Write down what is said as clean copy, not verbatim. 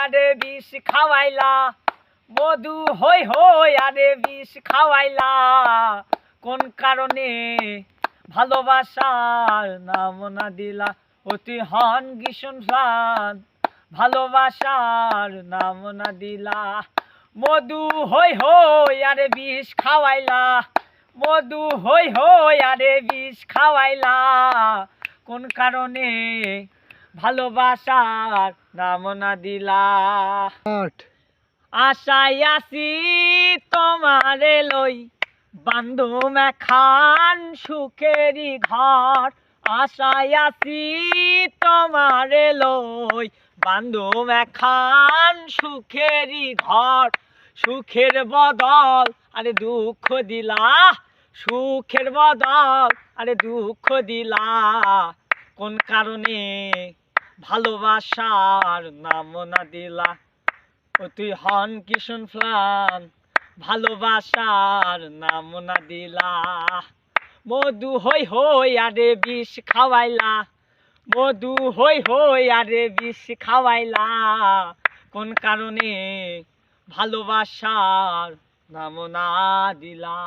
আরে বিষ খাওয়াইলা মধু হই হই আরে বিষ খাওয়াইলা কোন কারণে ভালোবাসার নাম না দিলা অতি হন ভীষণ প্রাণ ভালোবাসার নাম না দিলা মধু হই হই আরে বিষ খাওয়াইলা মধু হই হই আরে বিষ খাওয়াইলা কোন কারণে ভালোবাসার নাম না দিলা আশায় আছি তোমারে লই বান্ধব খান সুখেরই ঘর আশায় আছি তোমারে লই বান্ধব খান সুখেরই ঘর সুখের বদল আরে দুঃখ দিলা সুখের বদল আরে দুঃখ দিলা কোন কারণে ভালোবাসার নাম না দিলা তুই হন কিশোর প্রাণ ভালোবাসার নাম না দিলা মধু হই হই আরে বিষ খাওয়াইলা মধু হই হই আরে বিষ খাওয়াইলা কোন কারণে ভালোবাসার নাম না দিলা।